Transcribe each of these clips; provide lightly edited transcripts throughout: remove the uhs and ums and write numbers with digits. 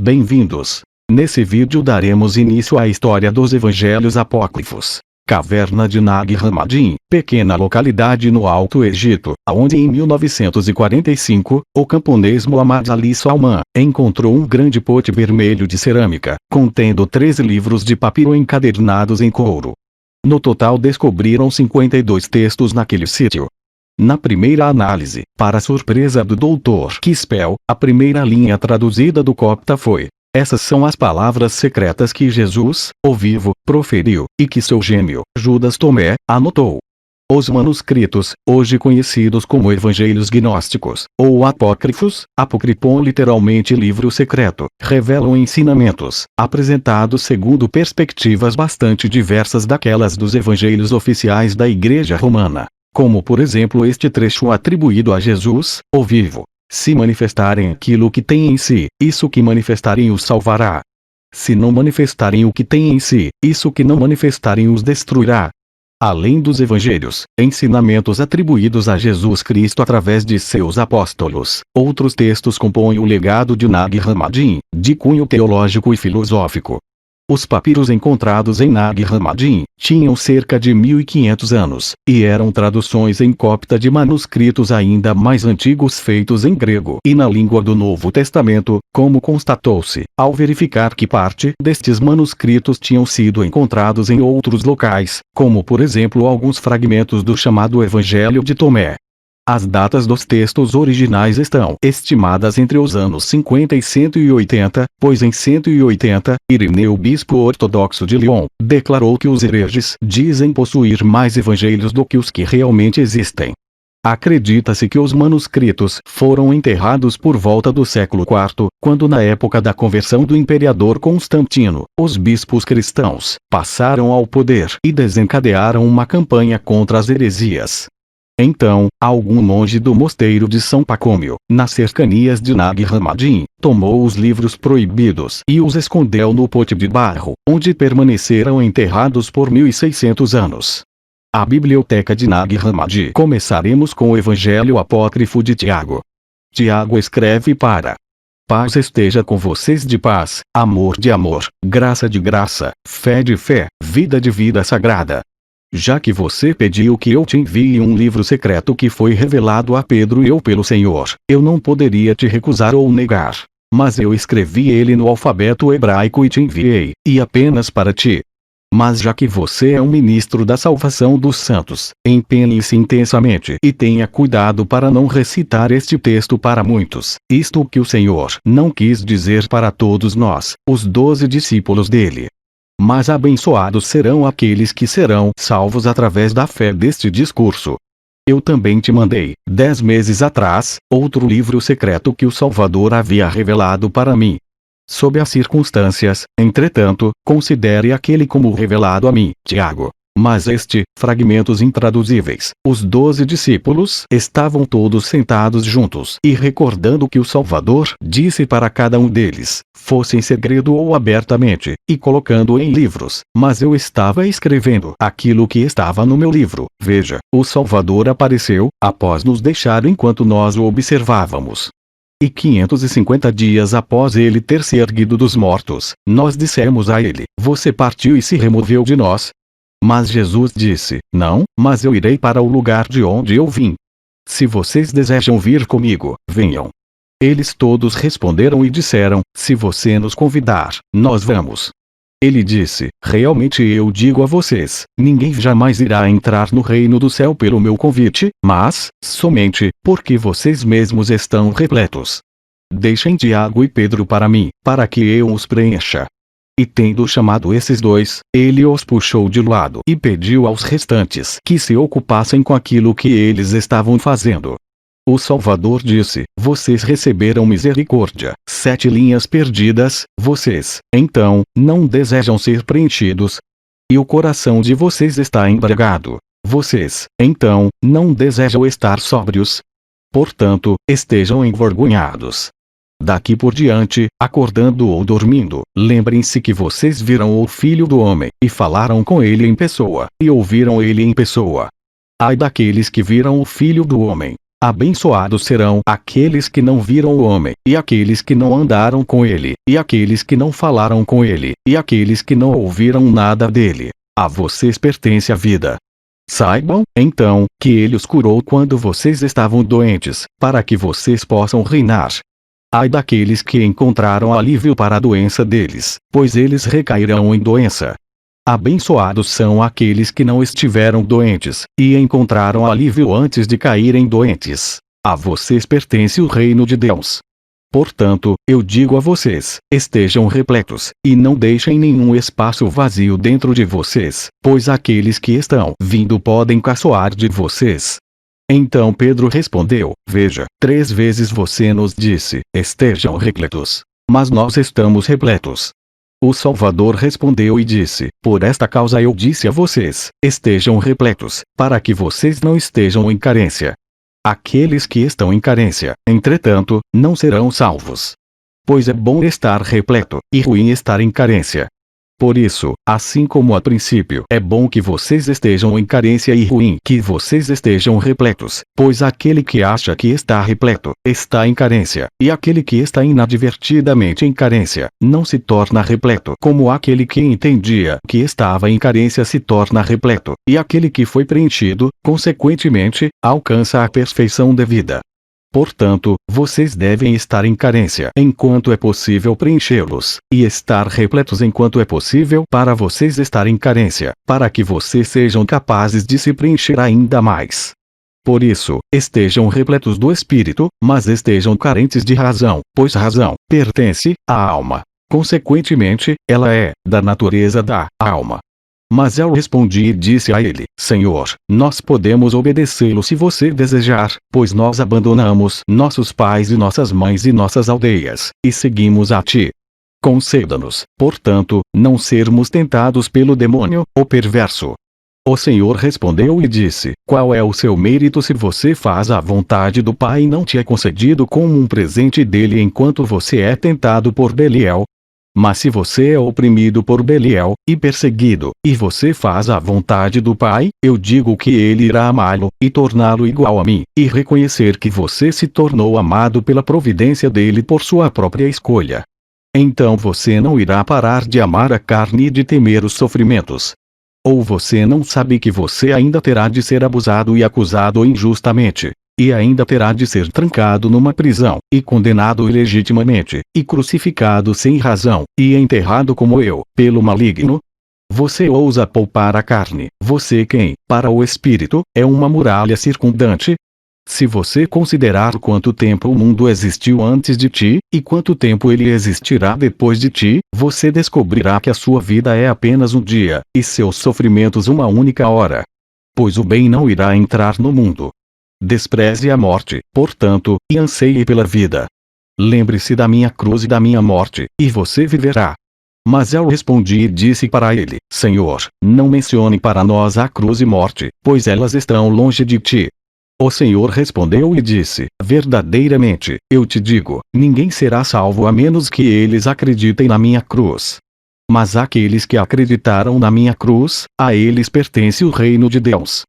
Bem-vindos! Nesse vídeo daremos início à história dos Evangelhos Apócrifos. Caverna de Nag Hammadi, pequena localidade no Alto Egito, onde em 1945, o camponês Muhammad Ali Salman encontrou um grande pote vermelho de cerâmica, contendo 13 livros de papiro encadernados em couro. No total descobriram 52 textos naquele sítio. Na primeira análise, para surpresa do Dr. Kispel, a primeira linha traduzida do copta foi: essas são as palavras secretas que Jesus, o vivo, proferiu, e que seu gêmeo, Judas Tomé, anotou. Os manuscritos, hoje conhecidos como Evangelhos Gnósticos, ou Apócrifos, apócrifon literalmente livro secreto, revelam ensinamentos, apresentados segundo perspectivas bastante diversas daquelas dos Evangelhos oficiais da Igreja Romana. Como por exemplo este trecho atribuído a Jesus, o vivo: se manifestarem aquilo que tem em si, isso que manifestarem os salvará. Se não manifestarem o que tem em si, isso que não manifestarem os destruirá. Além dos evangelhos, ensinamentos atribuídos a Jesus Cristo através de seus apóstolos, outros textos compõem o legado de Nag Hammadi, de cunho teológico e filosófico. Os papiros encontrados em Nag Hammadi tinham cerca de 1500 anos, e eram traduções em copta de manuscritos ainda mais antigos feitos em grego e na língua do Novo Testamento, como constatou-se, ao verificar que parte destes manuscritos tinham sido encontrados em outros locais, como por exemplo alguns fragmentos do chamado Evangelho de Tomé. As datas dos textos originais estão estimadas entre os anos 50 e 180, pois em 180, Irineu, bispo ortodoxo de Lyon, declarou que os hereges dizem possuir mais evangelhos do que os que realmente existem. Acredita-se que os manuscritos foram enterrados por volta do século IV, quando na época da conversão do imperador Constantino, os bispos cristãos passaram ao poder e desencadearam uma campanha contra as heresias. Então, algum monge do mosteiro de São Pacômio, nas cercanias de Nag Hammadi, tomou os livros proibidos e os escondeu no pote de barro, onde permaneceram enterrados por 1600 anos. A Biblioteca de Nag Hammadi. Começaremos com o Evangelho Apócrifo de Tiago. Tiago escreve para: paz esteja com vocês, de paz, amor de amor, graça de graça, fé de fé, vida de vida sagrada. Já que você pediu que eu te envie um livro secreto que foi revelado a Pedro e eu pelo Senhor, eu não poderia te recusar ou negar. Mas eu escrevi ele no alfabeto hebraico e te enviei, e apenas para ti. Mas já que você é um ministro da salvação dos santos, empenhe-se intensamente e tenha cuidado para não recitar este texto para muitos, isto que o Senhor não quis dizer para todos nós, os 12 discípulos dele. Mas abençoados serão aqueles que serão salvos através da fé deste discurso. Eu também te mandei, 10 meses atrás, outro livro secreto que o Salvador havia revelado para mim. Sob as circunstâncias, entretanto, considere aquele como revelado a mim, Tiago. Mas fragmentos intraduzíveis. Os 12 discípulos estavam todos sentados juntos e recordando que o Salvador disse para cada um deles, fosse em segredo ou abertamente, e colocando em livros. Mas eu estava escrevendo aquilo que estava no meu livro. Veja, o Salvador apareceu, após nos deixar enquanto nós o observávamos. E 550 dias após ele ter se erguido dos mortos, nós dissemos a ele, você partiu e se removeu de nós. Mas Jesus disse, não, mas eu irei para o lugar de onde eu vim. Se vocês desejam vir comigo, venham. Eles todos responderam e disseram, se você nos convidar, nós vamos. Ele disse, realmente eu digo a vocês, ninguém jamais irá entrar no reino do céu pelo meu convite, mas, somente, porque vocês mesmos estão repletos. Deixem Tiago e Pedro para mim, para que eu os preencha. E tendo chamado esses dois, ele os puxou de lado e pediu aos restantes que se ocupassem com aquilo que eles estavam fazendo. O Salvador disse, vocês receberam misericórdia, 7 linhas perdidas, vocês, então, não desejam ser preenchidos? E o coração de vocês está embriagado. Vocês, então, não desejam estar sóbrios? Portanto, estejam envergonhados. Daqui por diante, acordando ou dormindo, lembrem-se que vocês viram o Filho do Homem, e falaram com ele em pessoa, e ouviram ele em pessoa. Ai daqueles que viram o Filho do Homem. Abençoados serão aqueles que não viram o homem, e aqueles que não andaram com ele, e aqueles que não falaram com ele, e aqueles que não ouviram nada dele. A vocês pertence a vida. Saibam, então, que ele os curou quando vocês estavam doentes, para que vocês possam reinar. Ai daqueles que encontraram alívio para a doença deles, pois eles recairão em doença. Abençoados são aqueles que não estiveram doentes, e encontraram alívio antes de caírem doentes. A vocês pertence o reino de Deus. Portanto, eu digo a vocês, estejam repletos, e não deixem nenhum espaço vazio dentro de vocês, pois aqueles que estão vindo podem caçoar de vocês. Então Pedro respondeu, veja, 3 vezes você nos disse, estejam repletos. Mas nós estamos repletos. O Salvador respondeu e disse, por esta causa eu disse a vocês, estejam repletos, para que vocês não estejam em carência. Aqueles que estão em carência, entretanto, não serão salvos. Pois é bom estar repleto, e ruim estar em carência. Por isso, assim como a princípio é bom que vocês estejam em carência e ruim que vocês estejam repletos, pois aquele que acha que está repleto, está em carência, e aquele que está inadvertidamente em carência, não se torna repleto como aquele que entendia que estava em carência se torna repleto, e aquele que foi preenchido, consequentemente, alcança a perfeição devida. Portanto, vocês devem estar em carência enquanto é possível preenchê-los, e estar repletos enquanto é possível para vocês estar em carência, para que vocês sejam capazes de se preencher ainda mais. Por isso, estejam repletos do Espírito, mas estejam carentes de razão, pois razão pertence à alma. Consequentemente, ela é da natureza da alma. Mas eu respondi e disse a ele, Senhor, nós podemos obedecê-lo se você desejar, pois nós abandonamos nossos pais e nossas mães e nossas aldeias, e seguimos a ti. Conceda-nos, portanto, não sermos tentados pelo demônio, o perverso. O Senhor respondeu e disse, qual é o seu mérito se você faz a vontade do Pai e não te é concedido como um presente dele enquanto você é tentado por Belial? Mas se você é oprimido por Belial, e perseguido, e você faz a vontade do Pai, eu digo que ele irá amá-lo, e torná-lo igual a mim, e reconhecer que você se tornou amado pela providência dele por sua própria escolha. Então você não irá parar de amar a carne e de temer os sofrimentos. Ou você não sabe que você ainda terá de ser abusado e acusado injustamente, e ainda terá de ser trancado numa prisão, e condenado ilegitimamente, e crucificado sem razão, e enterrado como eu, pelo maligno? Você ousa poupar a carne, você quem, para o espírito, é uma muralha circundante? Se você considerar quanto tempo o mundo existiu antes de ti, e quanto tempo ele existirá depois de ti, você descobrirá que a sua vida é apenas um dia, e seus sofrimentos uma única hora. Pois o bem não irá entrar no mundo. Despreze a morte, portanto, e anseie pela vida. Lembre-se da minha cruz e da minha morte, e você viverá. Mas eu respondi e disse para ele, Senhor, não mencione para nós a cruz e morte, pois elas estão longe de ti. O Senhor respondeu e disse, verdadeiramente, eu te digo, ninguém será salvo a menos que eles acreditem na minha cruz. Mas aqueles que acreditaram na minha cruz, a eles pertence o reino de Deus.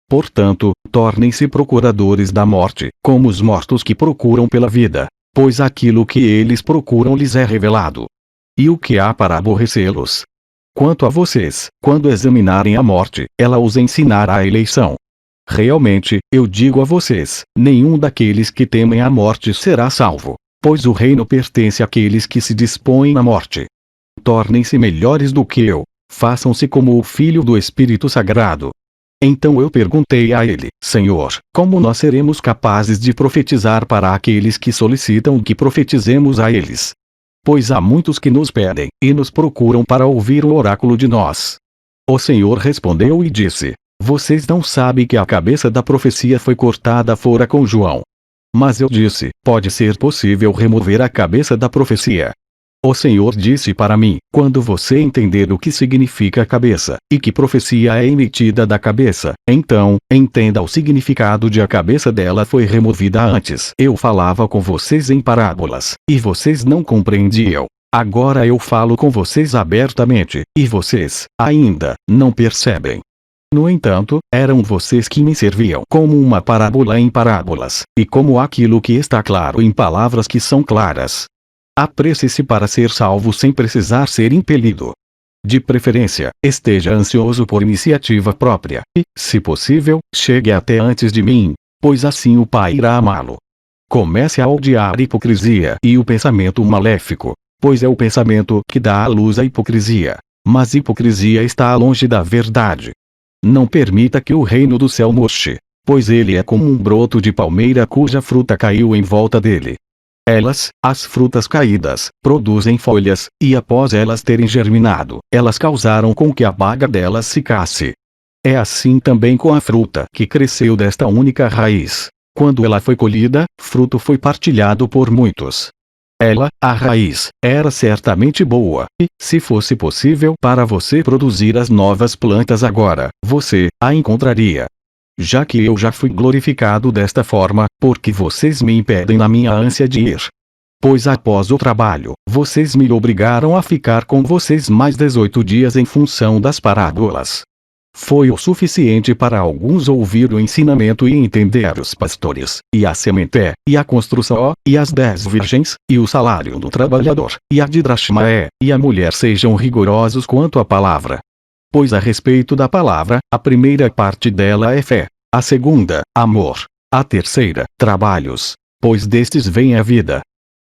Portanto, tornem-se procuradores da morte, como os mortos que procuram pela vida, pois aquilo que eles procuram lhes é revelado. E o que há para aborrecê-los? Quanto a vocês, quando examinarem a morte, ela os ensinará a eleição. Realmente, eu digo a vocês, nenhum daqueles que temem a morte será salvo, pois o reino pertence àqueles que se dispõem à morte. Tornem-se melhores do que eu, façam-se como o Filho do Espírito Sagrado. Então eu perguntei a ele, Senhor, como nós seremos capazes de profetizar para aqueles que solicitam que profetizemos a eles? Pois há muitos que nos pedem, e nos procuram para ouvir o oráculo de nós. O Senhor respondeu e disse, vocês não sabem que a cabeça da profecia foi cortada fora com João. Mas eu disse, pode ser possível remover a cabeça da profecia. O Senhor disse para mim, quando você entender o que significa a cabeça, e que profecia é emitida da cabeça, então, entenda o significado de a cabeça dela foi removida antes. Eu falava com vocês em parábolas, e vocês não compreendiam. Agora eu falo com vocês abertamente, e vocês, ainda, não percebem. No entanto, eram vocês que me serviam como uma parábola em parábolas, e como aquilo que está claro em palavras que são claras. Apresse-se para ser salvo sem precisar ser impelido. De preferência, esteja ansioso por iniciativa própria, e, se possível, chegue até antes de mim, pois assim o Pai irá amá-lo. Comece a odiar a hipocrisia e o pensamento maléfico, pois é o pensamento que dá à luz a hipocrisia, mas hipocrisia está longe da verdade. Não permita que o reino do céu murche, pois ele é como um broto de palmeira cuja fruta caiu em volta dele. Elas, as frutas caídas, produzem folhas, e após elas terem germinado, elas causaram com que a baga delas secasse. É assim também com a fruta que cresceu desta única raiz. Quando ela foi colhida, fruto foi partilhado por muitos. Ela, a raiz, era certamente boa, e, se fosse possível para você produzir as novas plantas agora, você a encontraria. Já que eu já fui glorificado desta forma, porque vocês me impedem na minha ânsia de ir? Pois após o trabalho, vocês me obrigaram a ficar com vocês mais 18 dias em função das parábolas. Foi o suficiente para alguns ouvir o ensinamento e entender os pastores, e a semente, e a construção, e as 10 virgens, e o salário do trabalhador, e a didrachma, e a mulher sejam rigorosos quanto à palavra. Pois a respeito da palavra, a primeira parte dela é fé, a segunda, amor, a terceira, trabalhos, pois destes vem a vida.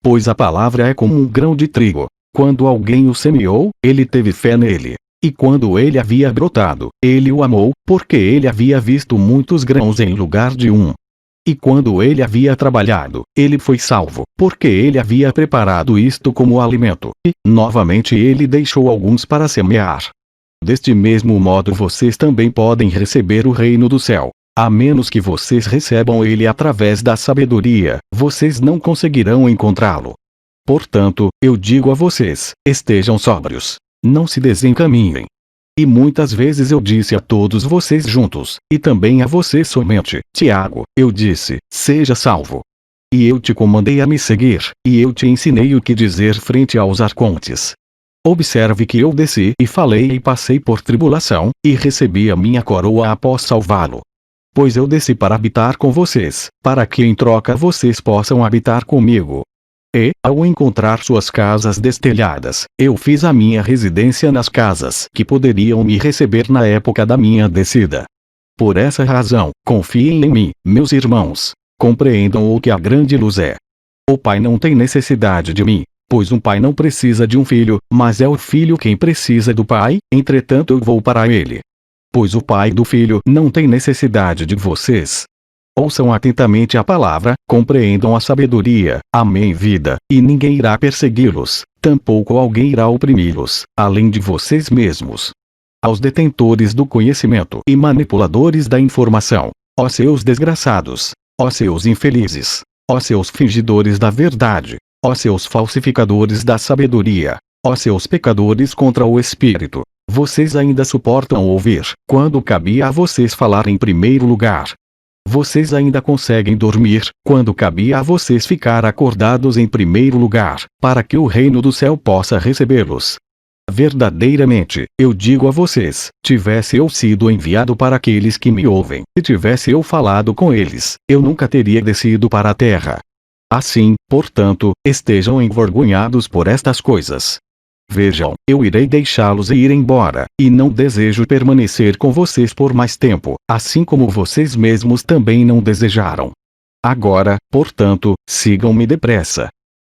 Pois a palavra é como um grão de trigo. Quando alguém o semeou, ele teve fé nele. E quando ele havia brotado, ele o amou, porque ele havia visto muitos grãos em lugar de um. E quando ele havia trabalhado, ele foi salvo, porque ele havia preparado isto como alimento. E, novamente ele deixou alguns para semear. Deste mesmo modo vocês também podem receber o reino do céu. A menos que vocês recebam ele através da sabedoria, vocês não conseguirão encontrá-lo. Portanto, eu digo a vocês, estejam sóbrios. Não se desencaminhem. E muitas vezes eu disse a todos vocês juntos, e também a você somente, Tiago, eu disse, seja salvo. E eu te comandei a me seguir, e eu te ensinei o que dizer frente aos arcontes. Observe que eu desci e falei e passei por tribulação, e recebi a minha coroa após salvá-lo. Pois eu desci para habitar com vocês, para que em troca vocês possam habitar comigo. E, ao encontrar suas casas destelhadas, eu fiz a minha residência nas casas que poderiam me receber na época da minha descida. Por essa razão, confiem em mim, meus irmãos. Compreendam o que a grande luz é. O pai não tem necessidade de mim, pois um pai não precisa de um filho, mas é o filho quem precisa do pai, entretanto eu vou para ele. Pois o pai do filho não tem necessidade de vocês. Ouçam atentamente a palavra, compreendam a sabedoria, amém vida, e ninguém irá persegui-los, tampouco alguém irá oprimi-los, além de vocês mesmos. Aos detentores do conhecimento e manipuladores da informação, ó seus desgraçados, ó seus infelizes, ó seus fingidores da verdade, ó seus falsificadores da sabedoria, ó seus pecadores contra o Espírito, vocês ainda suportam ouvir, quando cabia a vocês falar em primeiro lugar. Vocês ainda conseguem dormir, quando cabia a vocês ficar acordados em primeiro lugar, para que o reino do céu possa recebê-los. Verdadeiramente, eu digo a vocês, tivesse eu sido enviado para aqueles que me ouvem, e tivesse eu falado com eles, eu nunca teria descido para a terra. Assim, portanto, estejam envergonhados por estas coisas. Vejam, eu irei deixá-los ir embora, e não desejo permanecer com vocês por mais tempo, assim como vocês mesmos também não desejaram. Agora, portanto, sigam-me depressa.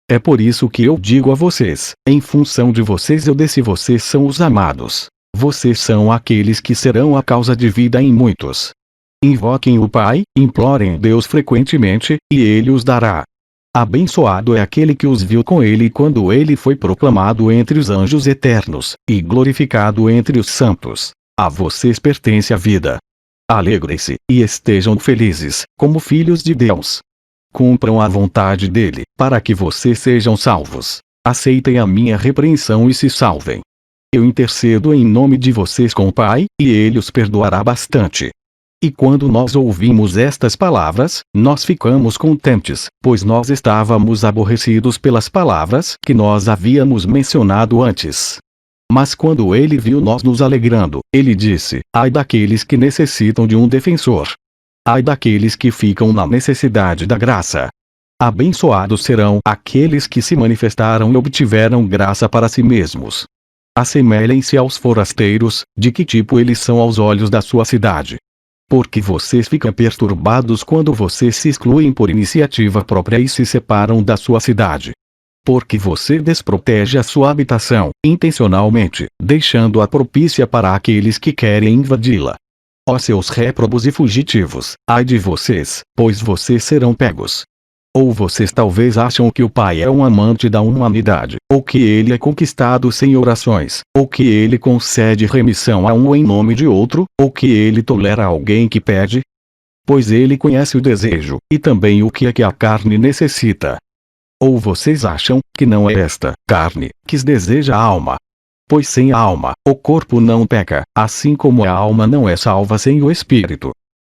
É por isso que eu digo a vocês, em função de vocês eu desci, vocês são os amados. Vocês são aqueles que serão a causa de vida em muitos. Invoquem o Pai, implorem Deus frequentemente, e Ele os dará. Abençoado é aquele que os viu com ele quando ele foi proclamado entre os anjos eternos, e glorificado entre os santos. A vocês pertence a vida. Alegrem-se, e estejam felizes, como filhos de Deus. Cumpram a vontade dele, para que vocês sejam salvos. Aceitem a minha repreensão e se salvem. Eu intercedo em nome de vocês com o Pai, e ele os perdoará bastante. E quando nós ouvimos estas palavras, nós ficamos contentes, pois nós estávamos aborrecidos pelas palavras que nós havíamos mencionado antes. Mas quando ele viu nós nos alegrando, ele disse: ai daqueles que necessitam de um defensor. Ai daqueles que ficam na necessidade da graça. Abençoados serão aqueles que se manifestaram e obtiveram graça para si mesmos. Assemelhem-se aos forasteiros, de que tipo eles são aos olhos da sua cidade. Porque vocês ficam perturbados quando vocês se excluem por iniciativa própria e se separam da sua cidade. Porque você desprotege a sua habitação, intencionalmente, deixando-a propícia para aqueles que querem invadi-la. Ó seus réprobos e fugitivos, ai de vocês, pois vocês serão pegos. Ou vocês talvez acham que o Pai é um amante da humanidade, ou que ele é conquistado sem orações, ou que ele concede remissão a um em nome de outro, ou que ele tolera alguém que pede? Pois ele conhece o desejo, e também o que é que a carne necessita. Ou vocês acham que não é esta carne que deseja a alma? Pois sem a alma, o corpo não peca, assim como a alma não é salva sem o espírito.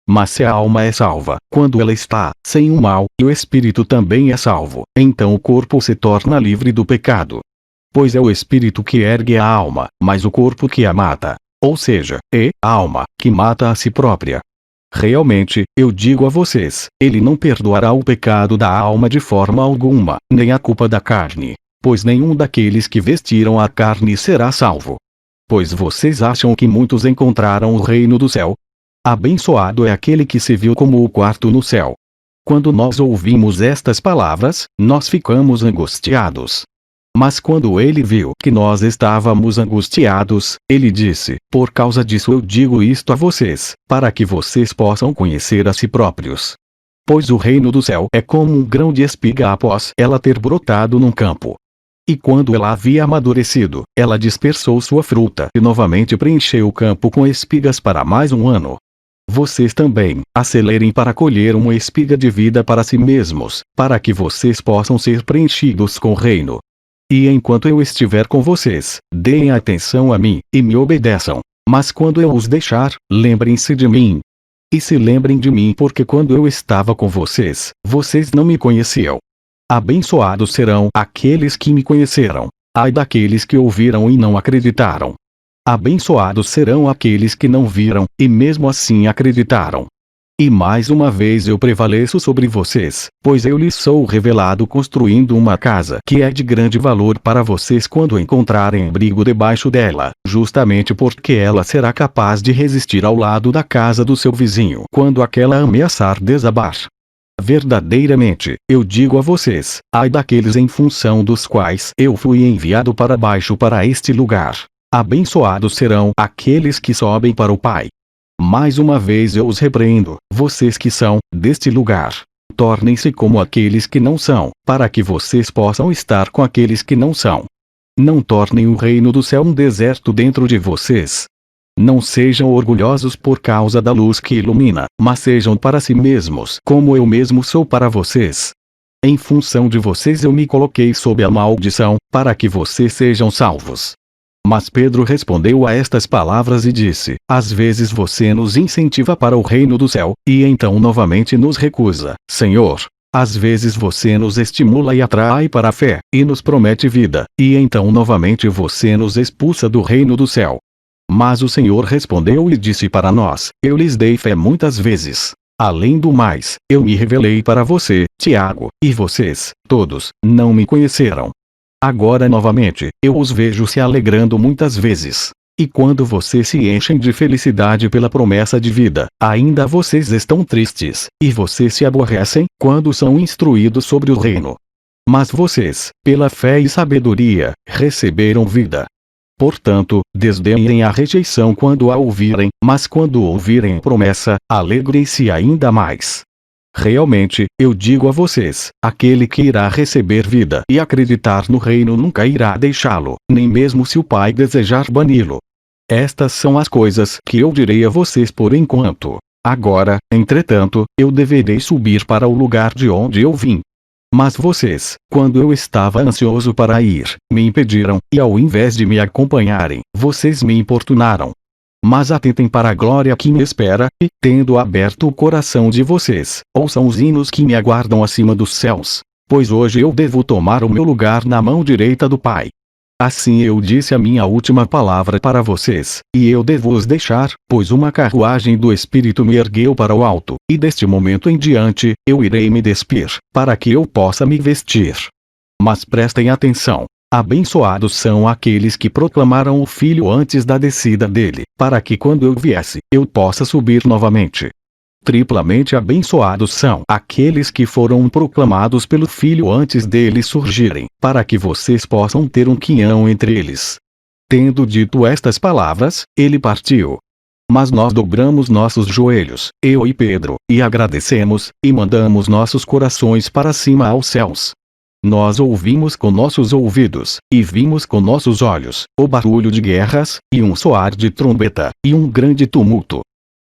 Mas se a alma é salva, quando ela está sem o mal, e o espírito também é salvo, então o corpo se torna livre do pecado. Pois é o espírito que ergue a alma, mas o corpo que a mata. Ou seja, é a alma que mata a si própria. Realmente, eu digo a vocês, ele não perdoará o pecado da alma de forma alguma, nem a culpa da carne. Pois nenhum daqueles que vestiram a carne será salvo. Pois vocês acham que muitos encontraram o reino do céu? Abençoado é aquele que se viu como o quarto no céu. Quando nós ouvimos estas palavras, nós ficamos angustiados. Mas quando ele viu que nós estávamos angustiados, ele disse: por causa disso eu digo isto a vocês, para que vocês possam conhecer a si próprios. Pois o reino do céu é como um grão de espiga após ela ter brotado num campo. E quando ela havia amadurecido, ela dispersou sua fruta e novamente preencheu o campo com espigas para mais um ano. Vocês também, acelerem para colher uma espiga de vida para si mesmos, para que vocês possam ser preenchidos com o reino. E enquanto eu estiver com vocês, deem atenção a mim, e me obedeçam. Mas quando eu os deixar, lembrem-se de mim. E se lembrem de mim porque quando eu estava com vocês, vocês não me conheciam. Abençoados serão aqueles que me conheceram. Ai daqueles que ouviram e não acreditaram. Abençoados serão aqueles que não viram, e mesmo assim acreditaram. E mais uma vez eu prevaleço sobre vocês, pois eu lhes sou revelado construindo uma casa que é de grande valor para vocês quando encontrarem abrigo debaixo dela, justamente porque ela será capaz de resistir ao lado da casa do seu vizinho quando aquela ameaçar desabar. Verdadeiramente, eu digo a vocês, ai daqueles em função dos quais eu fui enviado para baixo para este lugar. Abençoados serão aqueles que sobem para o Pai. Mais uma vez eu os repreendo, vocês que são deste lugar. Tornem-se como aqueles que não são, para que vocês possam estar com aqueles que não são. Não tornem o reino do céu um deserto dentro de vocês. Não sejam orgulhosos por causa da luz que ilumina, mas sejam para si mesmos como eu mesmo sou para vocês. Em função de vocês eu me coloquei sob a maldição, para que vocês sejam salvos. Mas Pedro respondeu a estas palavras e disse: às vezes você nos incentiva para o reino do céu, e então novamente nos recusa, Senhor. Às vezes você nos estimula e atrai para a fé, e nos promete vida, e então novamente você nos expulsa do reino do céu. Mas o Senhor respondeu e disse para nós: eu lhes dei fé muitas vezes. Além do mais, eu me revelei para você, Tiago, e vocês, todos, não me conheceram. Agora novamente, eu os vejo se alegrando muitas vezes. E quando vocês se enchem de felicidade pela promessa de vida, ainda vocês estão tristes, e vocês se aborrecem, quando são instruídos sobre o reino. Mas vocês, pela fé e sabedoria, receberam vida. Portanto, desdenhem a rejeição quando a ouvirem, mas quando ouvirem a promessa, alegrem-se ainda mais. Realmente, eu digo a vocês, aquele que irá receber vida e acreditar no reino nunca irá deixá-lo, nem mesmo se o Pai desejar bani-lo. Estas são as coisas que eu direi a vocês por enquanto. Agora, entretanto, eu deverei subir para o lugar de onde eu vim. Mas vocês, quando eu estava ansioso para ir, me impediram, e ao invés de me acompanharem, vocês me importunaram. Mas atentem para a glória que me espera, e, tendo aberto o coração de vocês, ouçam os hinos que me aguardam acima dos céus. Pois hoje eu devo tomar o meu lugar na mão direita do Pai. Assim eu disse a minha última palavra para vocês, e eu devo os deixar, pois uma carruagem do Espírito me ergueu para o alto, e deste momento em diante, eu irei me despir, para que eu possa me vestir. Mas prestem atenção. Abençoados são aqueles que proclamaram o Filho antes da descida dele, para que quando eu viesse, eu possa subir novamente. Triplamente abençoados são aqueles que foram proclamados pelo Filho antes deles surgirem, para que vocês possam ter um quinhão entre eles. Tendo dito estas palavras, ele partiu. Mas nós dobramos nossos joelhos, eu e Pedro, e agradecemos, e mandamos nossos corações para cima aos céus. Nós ouvimos com nossos ouvidos, e vimos com nossos olhos, o barulho de guerras, e um soar de trombeta, e um grande tumulto.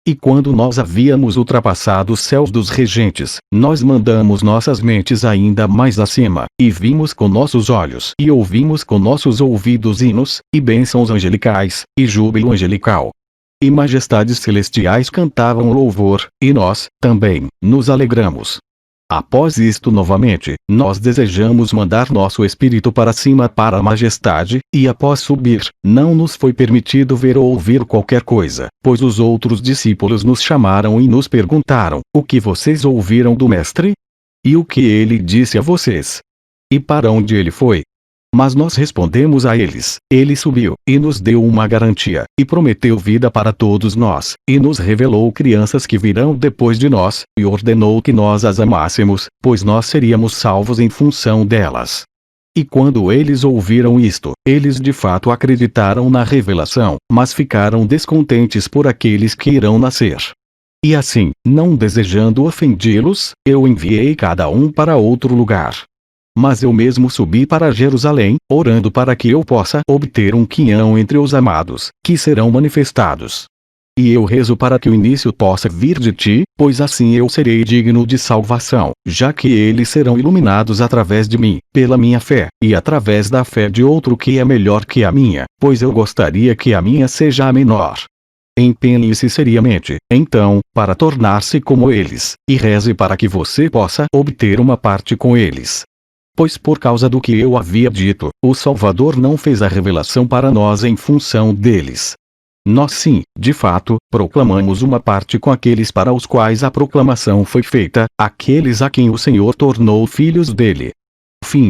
E quando nós havíamos ultrapassado os céus dos regentes, nós mandamos nossas mentes ainda mais acima, e vimos com nossos olhos e ouvimos com nossos ouvidos hinos, e bênçãos angelicais, e júbilo angelical. E majestades celestiais cantavam louvor, e nós, também, nos alegramos. Após isto novamente, nós desejamos mandar nosso espírito para cima para a majestade, e após subir, não nos foi permitido ver ou ouvir qualquer coisa, pois os outros discípulos nos chamaram e nos perguntaram, o que vocês ouviram do Mestre? E o que ele disse a vocês? E para onde ele foi? Mas nós respondemos a eles, ele subiu, e nos deu uma garantia, e prometeu vida para todos nós, e nos revelou crianças que virão depois de nós, e ordenou que nós as amássemos, pois nós seríamos salvos em função delas. E quando eles ouviram isto, eles de fato acreditaram na revelação, mas ficaram descontentes por aqueles que irão nascer. E assim, não desejando ofendê-los, eu enviei cada um para outro lugar. Mas eu mesmo subi para Jerusalém, orando para que eu possa obter um quinhão entre os amados, que serão manifestados. E eu rezo para que o início possa vir de ti, pois assim eu serei digno de salvação, já que eles serão iluminados através de mim, pela minha fé, e através da fé de outro que é melhor que a minha, pois eu gostaria que a minha seja a menor. Empenhe-se seriamente, então, para tornar-se como eles, e reze para que você possa obter uma parte com eles. Pois por causa do que eu havia dito, o Salvador não fez a revelação para nós em função deles. Nós sim, de fato, proclamamos uma parte com aqueles para os quais a proclamação foi feita, aqueles a quem o Senhor tornou filhos dele. Fim.